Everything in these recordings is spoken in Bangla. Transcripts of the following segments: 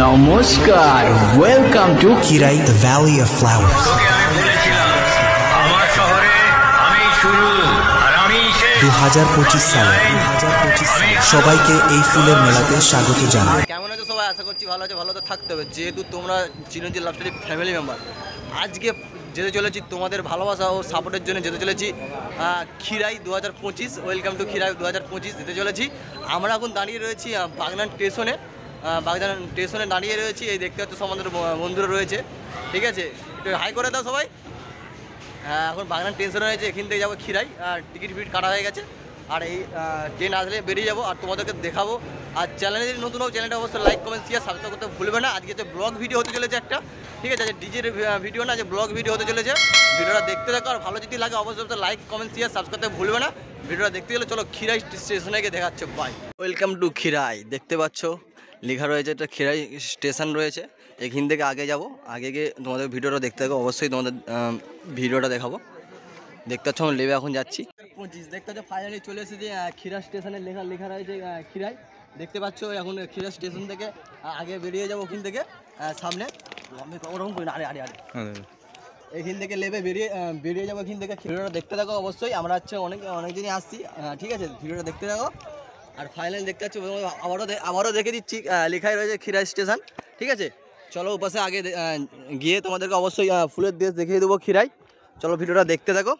নমস্কার, welcome to Khirai, the valley of flowers. আমার শহরে আমি শুরু আর আমি শেষ। 2025 সালে সবাইকে এই ফুলের মেলাতে স্বাগত জানাই। কেমন আছো সবাই? আশা করছি ভালো আছো। ভালো তো থাকতে হবে, যেহেতু তোমরা চিরঞ্জিত লাভ স্টোরি ফ্যামিলি মেম্বার। আজকে যেতে চলেছি তোমাদের ভালোবাসা ও সাপোর্টের জন্য যেতে চলেছি খিরাই 2025। ওয়েলকাম টু খিরাই 2025 যেতে চলেছি। আমরা এখন দাঁড়িয়ে রয়েছি বাগনান স্টেশনে। বাগনান স্টেশনে দাঁড়িয়ে রয়েছি। এই দেখতে পাচ্ছ আমাদের বন্ধুরা রয়েছে, ঠিক আছে? একটু হাই করে দাও সবাই। এখন বাগনান স্টেশনে রয়েছে, এখান থেকে যাবো খিরাই। টিকিট ফিট কাটা হয়ে গেছে, আর এই ট্রেন আসলে বেরিয়ে যাবো আর তোমাদেরকে দেখাবো। আর চ্যানেলে যদি নতুন হোক, চ্যানেলটা অবশ্যই লাইক কমেন্ট শেয়ার সাবস্ক্রাইব করতে ভুলবে না। আজকে যে ব্লগ ভিডিও হতে চলেছে একটা, ঠিক আছে? ডিজের ভিডিও না, যে ব্লগ ভিডিও হতে চলেছে। ভিডিওটা দেখতে থাকো, আর ভালো যদি লাগে অবশ্যই লাইক কমেন্ট শেয়ার সাবস্ক্রাইব করতে ভুলবে না। ভিডিওটা দেখতে গেলে চলো খিরাই স্টেশনে গিয়ে দেখাচ্ছে। বাই। Welcome to Khirai. দেখতে পাচ্ছ লেখা রয়েছে, এটা খিরাই স্টেশন রয়েছে। এখান থেকে আগে যাব, আগে গিয়ে তোমাদের ভিডিওটা দেখতে থাকো। অবশ্যই তোমাদের ভিডিওটা দেখাবো। দেখতে পাচ্ছ আমরা লেবে এখন যাচ্ছি 25। দেখতে পাচ্ছ ফাইনালি চলে এসেছি খিরা স্টেশনে। লেখা রয়েছে খিরাই। দেখতে পাচ্ছ এখন খিরা স্টেশন থেকে আগে বেরিয়ে যাবো। ওখান থেকে সামনে ওরকম করি না, আরে আরে আরে এখান থেকে লেবে বেরিয়ে যাবো। এখান থেকে ভিডিওটা দেখতে থাকো। অবশ্যই আমরা হচ্ছে অনেকদিনই আসছি, ঠিক আছে? ভিডিওটা দেখতে থাকো। আর ফাইনালি দেখতে পাচ্ছ আবারও দেখে দিচ্ছি, লেখাই রয়েছে খিরা স্টেশন, ঠিক আছে? চলো ওপাশে আগে গিয়ে তোমাদেরকে অবশ্যই ফুলের দেশ দেখিয়ে দেবো খিরাই। চলো ভিডিওটা দেখতে থাকো।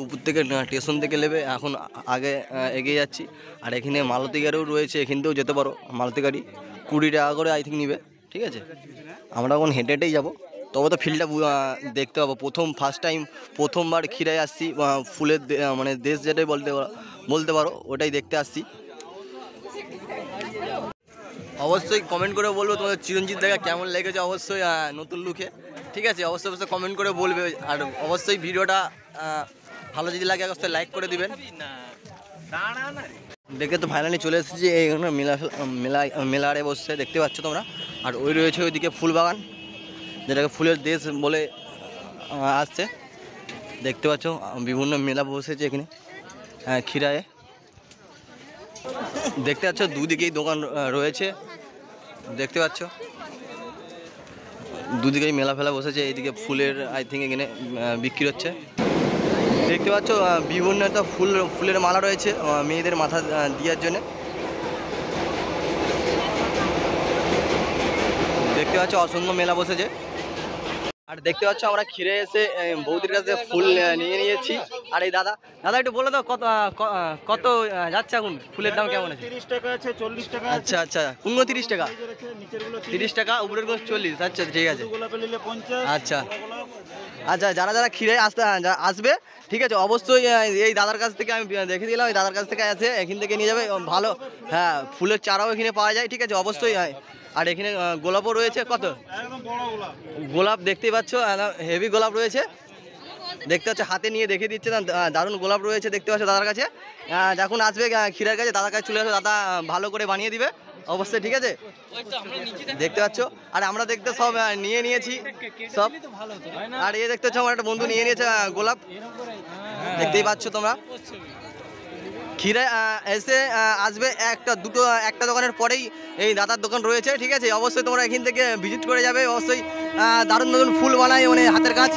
উপর থেকে স্টেশন থেকে নেবে এখন আগে এগিয়ে যাচ্ছি। আর এখানে মালতী গাড়িও রয়েছে, এখান থেকেও যেতে পারো। মালতী গাড়ি 20 টাকা করে আই থিঙ্ক নিবে, ঠিক আছে? আমরা এখন হেঁটে হেঁটেই যাবো। তবে তো ফিল্ডটা দেখতে পাবো। ফার্স্ট টাইম প্রথমবার খিরাই আসছি, ফুলের মানে দেশ যেটাই বলতে পারো, ওটাই দেখতে আসছি। অবশ্যই কমেন্ট করে বলবো তোমাদের চিরঞ্জিত দেখা কেমন লেগেছে, অবশ্যই নতুন লুকে, ঠিক আছে? অবশ্যই কমেন্ট করে বলবে। আর অবশ্যই ভিডিওটা ভালো যদি লাগে অবশ্যই লাইক করে দিবেন। দেখে তো ফাইনালি চলে এসেছি এইখানে মেলারে বসছে, দেখতে পাচ্ছ তোমরা। আর ওই রয়েছে ওইদিকে ফুল বাগান, যেটাকে ফুলের দেশ বলে আসছে। দেখতে পাচ্ছ বিভিন্ন মেলা বসেছে এখানে খিরায়ে। দেখতে পাচ্ছ দুদিকেই দোকান রয়েছে, দেখতে পাচ্ছ দুদিকেই মেলা ফেলা বসেছে। এইদিকে ফুলের আই থিঙ্ক এখানে বিক্রি হচ্ছে। দেখতে পাচ্ছ বিভিন্ন একটা ফুলের মালা রয়েছে মেয়েদের মাথা দেওয়ার জন্য। দেখতে পাচ্ছ অসংখ্য মেলা বসেছে। আর দেখতে পাচ্ছ আমরা খিরে এসে বৌদির কাছে ফুল নিয়ে নিয়েছি। আর এই দাদা একটু বলে দাও কত যাচ্ছে এখন ফুলের দাম কেমন আছে? 30 টাকা আছে, 40 টাকা। আচ্ছা আচ্ছা, 29 টাকা, 30 টাকা, উপরের 40। আচ্ছা ঠিক আছে। আচ্ছা আচ্ছা, যারা খিরে আসবে, ঠিক আছে? অবশ্যই এই দাদার কাছ থেকে আমি দেখে দিলাম। এই দাদার কাছ থেকে আসে এখান থেকে নিয়ে যাবে ভালো। হ্যাঁ, ফুলের চারাও এখানে পাওয়া যায়, ঠিক আছে? অবশ্যই। আর এখানে গোলাপও রয়েছে। কত গোলাপ দেখতেই পাচ্ছ, হেভি গোলাপ রয়েছে। দেখতে পাচ্ছ হাতে নিয়ে দেখে দিচ্ছে না, দারুণ গোলাপ রয়েছে। দেখতে পাচ্ছ দাদার কাছে যখন আসবে খিরার কাছে, দাদার কাছে চলে আসবে, দাদা ভালো করে বানিয়ে দিবে অবশ্যই, ঠিক আছে? দেখতে পাচ্ছ। আর আমরা দেখতে সব নিয়ে নিয়েছি সব। আর এ দেখতে পাচ্ছ আমার একটা বন্ধু নিয়ে নিয়েছে গোলাপ, দেখতেই পাচ্ছ তোমরা। খিরাই এসে আসবে একটা দোকানের পরেই এই দাদার দোকান রয়েছে, ঠিক আছে? অবশ্যই তোমরা এখান থেকে ভিজিট করে যাবে। অবশ্যই দারুণ দারুণ ফুল বানায়, মানে হাতের কাজ।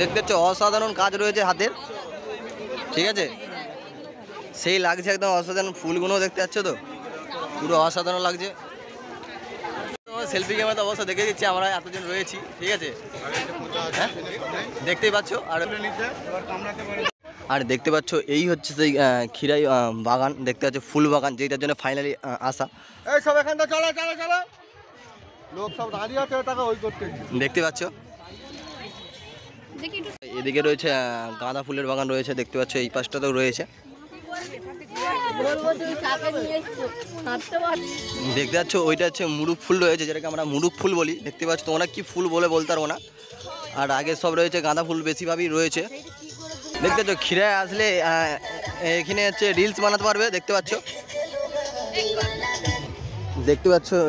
দেখতে পাচ্ছ অসাধারণ কাজ রয়েছে হাতের, ঠিক আছে? সেই লাগছে একদম অসাধারণ। ফুলগুলো দেখতে পাচ্ছ তো, পুরো অসাধারণ লাগছে। সেলফি ক্যামেরা তো অবশ্যই দেখে দিচ্ছি, আমরা এতজন রয়েছি, ঠিক আছে? হ্যাঁ, দেখতেই পাচ্ছ। আর দেখতে পাচ্ছ এই হচ্ছে সেই খিরাই বাগান, দেখতে পাচ্ছ ফুল বাগান, যেটার জন্য ফাইনালি আসা। এই সব এখানটা চলো চলো চলো, লোক সব দাঁড়িয়ে আছে টাকা ওই করতে। দেখতে পাচ্ছ এদিকে রয়েছে গাঁদা ফুলের বাগান রয়েছে, দেখতে পাচ্ছ এই পাশটাতেও রয়েছে। দেখতে পাচ্ছ ওইটা হচ্ছে মুরুখ ফুল রয়েছে, যেটাকে আমরা মুরুখ ফুল বলি। দেখতে পাচ্ছ তোমরা কি ফুল বলতে পারবো না। আর আগে সব রয়েছে গাঁদা ফুল, বেশিরভাগই রয়েছে। দেখতে পাচ্ছ খিরায় আসলে এখানে হচ্ছে রিলস বানাতে পারবে। দেখতে পাচ্ছ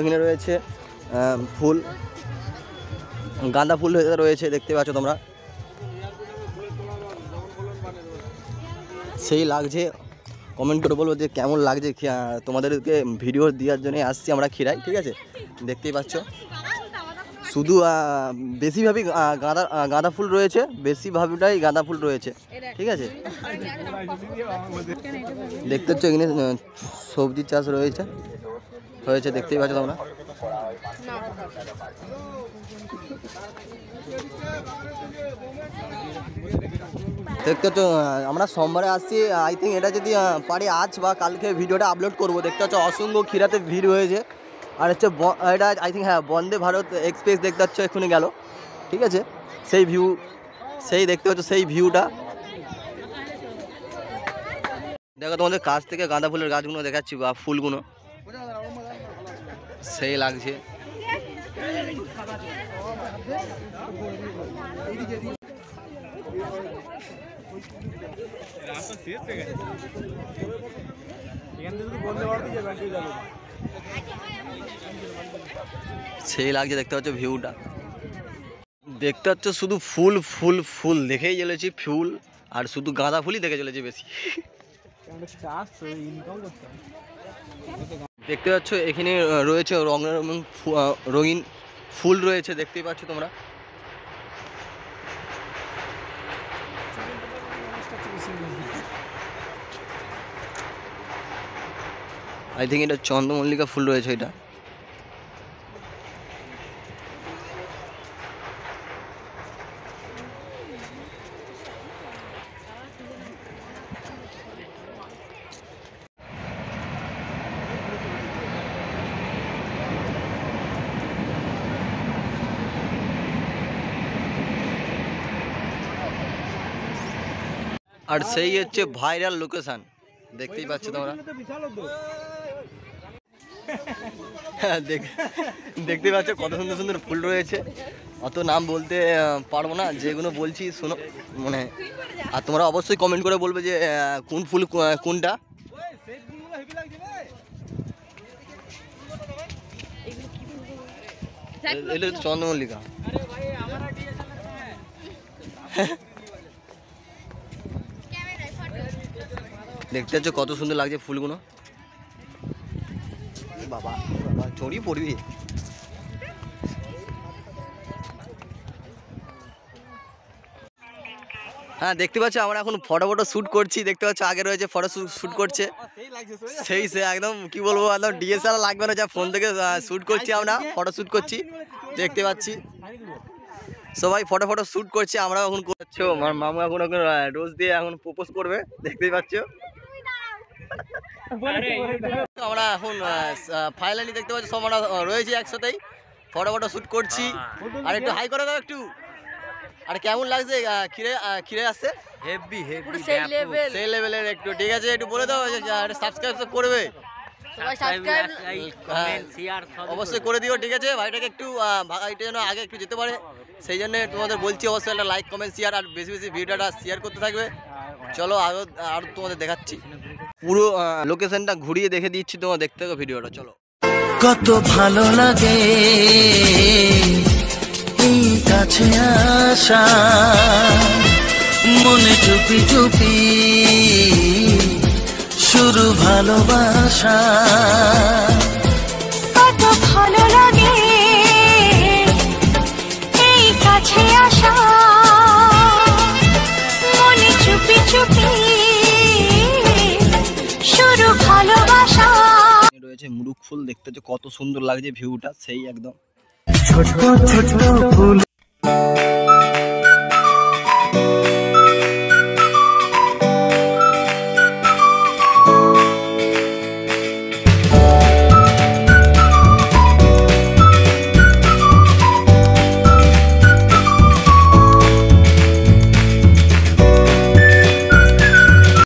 এখানে রয়েছে ফুল, গাঁদা ফুল রয়েছে, দেখতে পাচ্ছ তোমরা। সেই লাগছে কমেন্ট করে বলবো যে কেমন লাগছে। তোমাদেরকে ভিডিও দেওয়ার জন্য আসছি আমরা খিরাই, ঠিক আছে? দেখতেই পাচ্ছ শুধু বেশিরভাগই গাঁদা ফুল রয়েছে, বেশিরভাগটাই গাঁদা ফুল রয়েছে, ঠিক আছে? দেখতে পাচ্ছ এখানে সবজি চাষ হয়েছে দেখতেই পাচ্ছ তোমরা। দেখতে পাচ্ছ আমরা সোমবারে আসছি, আই থিঙ্ক এটা যদি পারি আজ বা কালকে ভিডিওটা আপলোড করব। দেখতে পাচ্ছ অসংখ্য খিরাতে ভিড় হয়েছে। আর হচ্ছে এটা আই থিঙ্ক হ্যাঁ বন্দে ভারত এক্সপ্রেস দেখতে পাচ্ছ এক্ষুনি গেল, ঠিক আছে? সেই ভিউ, সেই দেখতে পাচ্ছ সেই ভিউটা। দেখো তোমাদের কাছ থেকে গাঁদা ফুলের গাছগুলো দেখাচ্ছি বা ফুলগুলো, সেই লাগছে। সেই লাগছে দেখতে পাচ্ছ ভিউটা। দেখতে পাচ্ছ শুধু ফুল ফুল ফুল দেখেই চলেছি, ফুল আর শুধু গাঁদা ফুলই দেখে চলেছি বেশি। দেখতে পাচ্ছ এখানে রয়েছে রঙিন ফুল রয়েছে, দেখতেই পাচ্ছ তোমরা। আই থিঙ্ক এটা চন্দ্রমল্লিকা ফুল রয়েছে এটা। আর সেই হচ্ছে ভাইরাল লোকেশন, দেখতেই পাচ্ছ তোমরা। দেখতেই পাচ্ছ কত সুন্দর সুন্দর ফুল রয়েছে। অত নাম বলতে পারবো না, যেগুলো বলছি শোনো মানে। আর তোমরা অবশ্যই কমেন্ট করে বলবে যে কোন ফুল কোনটা। এটা চন্দ্রমল্লিকা। দেখতে পাচ্ছ কত সুন্দর লাগছে ফুলগুলো। বাবা বাবা ছড়িয়ে পড়বি। হ্যাঁ দেখতে পাচ্ছ আমরা এখন ফটো শ্যুট করছি। দেখতে পাচ্ছ আগে রয়েছে ফটো শ্যুট করছে, সেই সে একদম কি বলবো, একদম ডিএসএলআর লাগবে না, যা ফোন থেকে শ্যুট করছি আমরা, ফটো শ্যুট করছি দেখতে পাচ্ছি। সবাই ফটো শ্যুট করছে, আমরা এখন করছো। আমার মামু এখন রোজ দিয়ে এখন প্রপোজ করবে, দেখতেই পাচ্ছ। আমরা এখন ফাইনালি দেখতে পাচ্ছি সব আমরা রয়েছি একসাথেই, ফটো শ্যুট করছি। আর একটু হাই করে দাও একটু। আর কেমন লাগছে খিরে আসছে? হেভি হেভি সেই লেভেলের একটু, ঠিক আছে? একটু বলে দাও সাবস্ক্রাইব করবে, অবশ্যই করে দিও, ঠিক আছে? ভাইটাকে একটু ভাইটা যেন আগে একটু যেতে পারে, সেই জন্য তোমাদের বলছি অবশ্যই একটা লাইক কমেন্ট শেয়ার আর বেশি বেশি ভিডিওটা শেয়ার করতে থাকবে। চলো আর তোমাদের দেখাচ্ছি পুরো লোকেশনটা ঘুরিয়ে দেখে দিচ্ছি, তোমার দেখতে থাকো ভিডিওটা। চলো। কত ভালো লাগে এই কাছে আসা, মনে চুপি চুপি শুরু ভালোবাসা। কত ভালো লাগে এই কাছে আসা, মনে চুপি চুপি শুরু ভালোবাসা। রয়েছে মুরুখ ফুল, দেখতে কত সুন্দর লাগছে ভিউটা, সেই একদম ছোট ছোট ফুল।